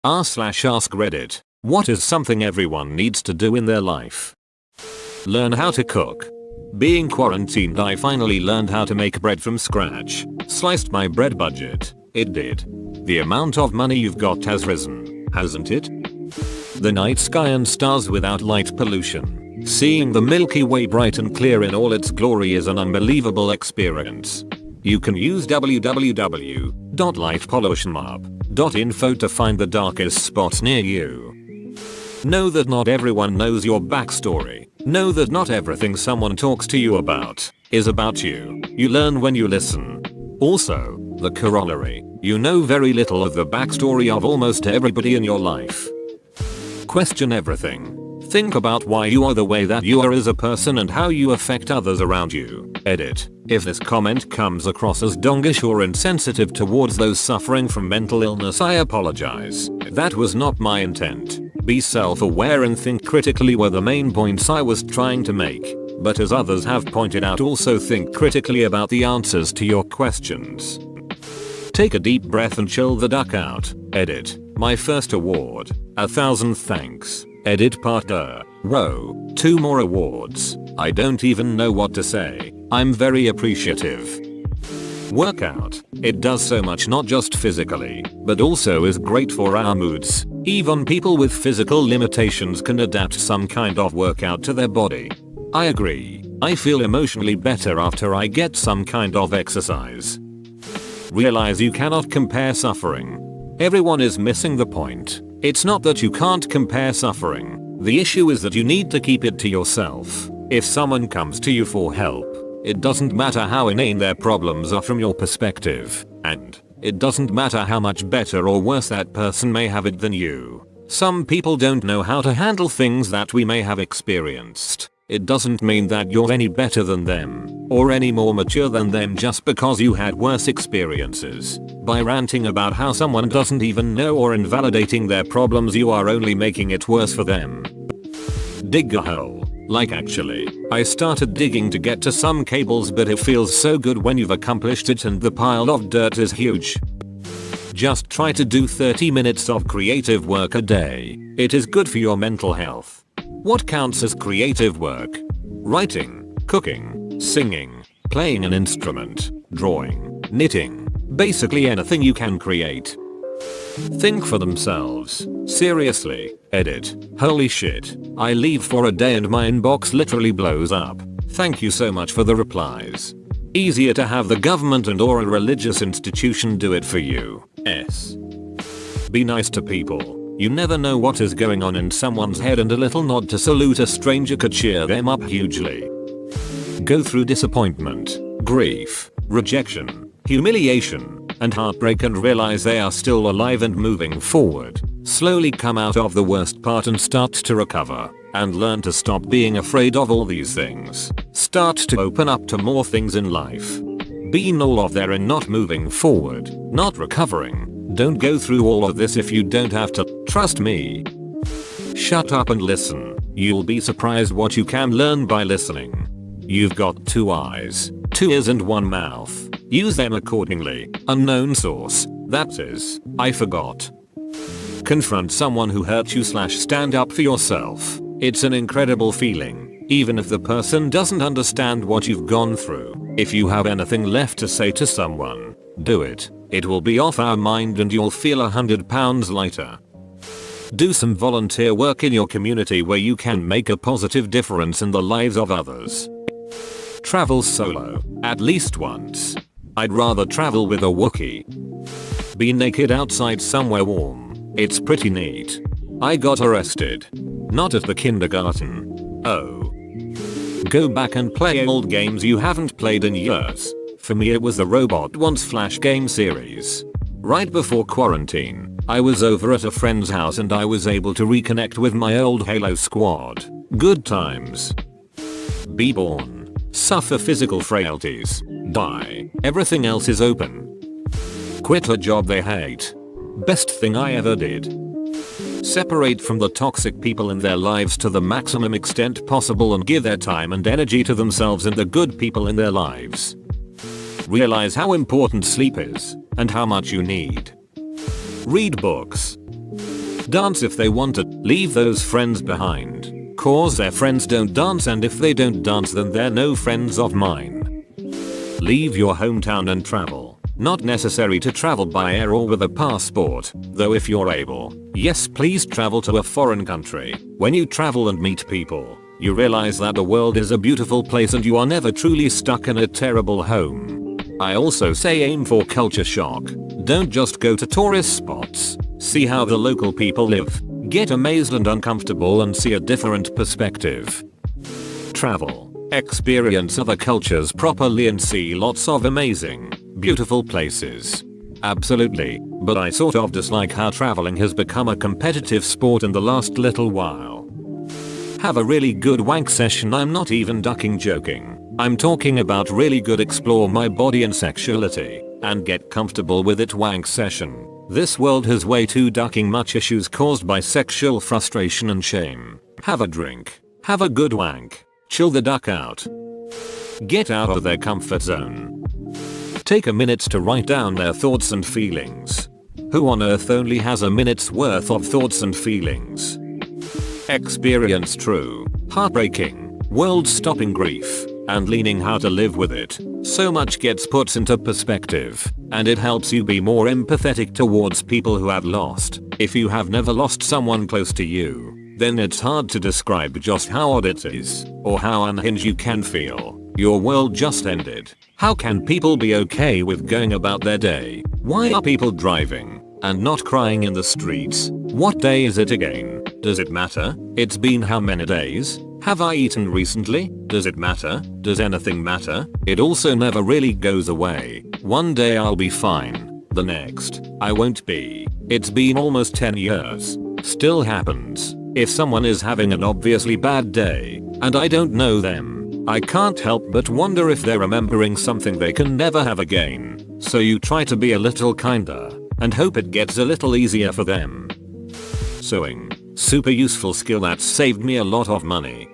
r/AskReddit. What is something everyone needs to do in their life? Learn how to cook. Being quarantined, I finally learned how to make bread from scratch. Sliced my bread budget. It did. The amount of money you've got has risen, hasn't it? The night sky and stars without light pollution. Seeing the Milky Way bright and clear in all its glory is an unbelievable experience. You can use www.lightpollutionmap.info to find the darkest spots near you. Know that not everyone knows your backstory. Know that not everything someone talks to you about is about you. You learn when you listen. Also, the corollary, you know very little of the backstory of almost everybody in your life. Question everything. Think about why you are the way that you are as a person and how you affect others around you. Edit. If this comment comes across as dongish or insensitive towards those suffering from mental illness, I apologize. That was not my intent. Be self-aware and think critically were the main points I was trying to make. But as others have pointed out, also think critically about the answers to your questions. Take a deep breath and chill the duck out. Edit. My first award. 1,000 thanks. Edit part row. 2 more awards. I don't even know what to say. I'm very appreciative. Workout. It does so much, not just physically, but also is great for our moods. Even people with physical limitations can adapt some kind of workout to their body. I agree. I feel emotionally better after I get some kind of exercise. Realize you cannot compare suffering. Everyone is missing the point. It's not that you can't compare suffering. The issue is that you need to keep it to yourself. If someone comes to you for help, it doesn't matter how inane their problems are from your perspective, and it doesn't matter how much better or worse that person may have it than you. Some people don't know how to handle things that we may have experienced. It doesn't mean that you're any better than them, or any more mature than them just because you had worse experiences. By ranting about how someone doesn't even know or invalidating their problems, you are only making it worse for them. Dig a hole. Like actually, I started digging to get to some cables, but it feels so good when you've accomplished it and the pile of dirt is huge. Just try to do 30 minutes of creative work a day. It is good for your mental health. What counts as creative work? Writing, cooking, singing, playing an instrument, drawing, knitting, basically anything you can create. Think for themselves. Seriously. Edit. Holy shit. I leave for a day and my inbox literally blows up. Thank you so much for the replies. Easier to have the government and or a religious institution do it for you. S. Be nice to people. You never know what is going on in someone's head, and a little nod to salute a stranger could cheer them up hugely. Go through disappointment, grief, rejection, humiliation, and heartbreak and realize they are still alive and moving forward. Slowly come out of the worst part and start to recover. And learn to stop being afraid of all these things. Start to open up to more things in life. Being all of there and not moving forward, not recovering. Don't go through all of this if you don't have to. Trust me. Shut up and listen. You'll be surprised what you can learn by listening. You've got 2 eyes, 2 ears and 1 mouth. Use them accordingly. Unknown source. That is, I forgot. Confront someone who hurt you / stand up for yourself. It's an incredible feeling, even if the person doesn't understand what you've gone through. If you have anything left to say to someone, do it. It will be off our mind and you'll feel 100 pounds lighter. Do some volunteer work in your community where you can make a positive difference in the lives of others. Travel solo, at least once. I'd rather travel with a Wookiee. Be naked outside somewhere warm. It's pretty neat. I got arrested. Not at the kindergarten. Oh. Go back and play old games you haven't played in years. For me it was the Robot Wants Flash game series. Right before quarantine, I was over at a friend's house and I was able to reconnect with my old Halo squad. Good times. Be born. Suffer physical frailties. Die. Everything else is open. Quit a job they hate. Best thing I ever did. Separate from the toxic people in their lives to the maximum extent possible and give their time and energy to themselves and the good people in their lives. Realize how important sleep is and how much you need. Read books. dance if they want to. Leave those friends behind. Cause their friends don't dance, and if they don't dance then they're no friends of mine. Leave your hometown and travel. Not necessary to travel by air or with a passport, though if you're able, yes please travel to a foreign country. When you travel and meet people, you realize that the world is a beautiful place and you are never truly stuck in a terrible home. I also say aim for culture shock. Don't just go to tourist spots. See how the local people live. Get amazed and uncomfortable and see a different perspective. Travel. Experience other cultures properly and see lots of amazing, beautiful places. Absolutely, but I sort of dislike how traveling has become a competitive sport in the last little while. Have a really good wank session. I'm not even ducking joking. I'm talking about really good explore my body and sexuality and get comfortable with it wank session. This world has way too ducking much issues caused by sexual frustration and shame. Have a drink. Have a good wank. Chill the duck out. Get out of their comfort zone. Take a minute to write down their thoughts and feelings. Who on earth only has a minute's worth of thoughts and feelings? Experience true, heartbreaking, world-stopping grief, and learning how to live with it. So much gets put into perspective, and it helps you be more empathetic towards people who have lost. If you have never lost someone close to you, then it's hard to describe just how odd it is, or how unhinged you can feel. Your world just ended. How can people be okay with going about their day? Why are people driving and not crying in the streets? What day is it again? Does it matter? It's been how many days? Have I eaten recently? Does it matter? Does anything matter? It also never really goes away. One day I'll be fine. The next, I won't be. It's been almost 10 years. Still happens. If someone is having an obviously bad day, and I don't know them, I can't help but wonder if they're remembering something they can never have again. So you try to be a little kinder, and hope it gets a little easier for them. Sewing. Super useful skill that saved me a lot of money.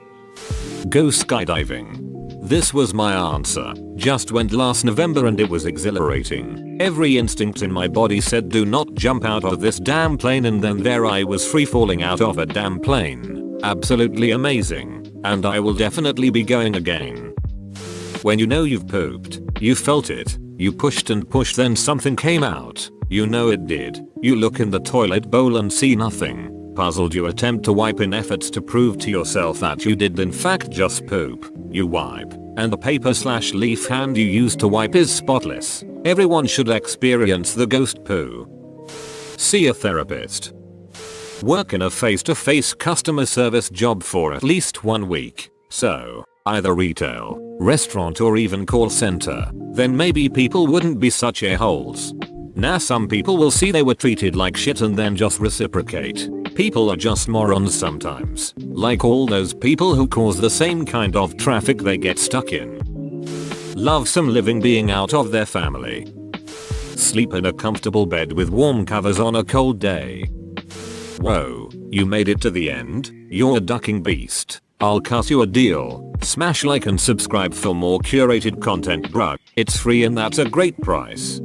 Go skydiving. This was my answer. Just went last November and it was exhilarating. Every instinct in my body said do not jump out of this damn plane, and then there I was free falling out of a damn plane. Absolutely amazing. And I will definitely be going again. When you know you've pooped, you felt it, you pushed and pushed, then something came out. You know it did. You look in the toilet bowl and see nothing. Puzzled, you attempt to wipe in efforts to prove to yourself that you did in fact just poop. You wipe, and the paper/leaf hand you use to wipe is spotless. Everyone should experience the ghost poo. See a therapist. Work in a face-to-face customer service job for at least 1 week. So, either retail, restaurant or even call center. Then maybe people wouldn't be such a-holes. Nah, some people will see they were treated like shit and then just reciprocate. People are just morons sometimes. Like all those people who cause the same kind of traffic they get stuck in. Love some living being out of their family. Sleep in a comfortable bed with warm covers on a cold day. Whoa, you made it to the end? You're a ducking beast. I'll cut you a deal. Smash like and subscribe for more curated content, bruh. It's free and that's a great price.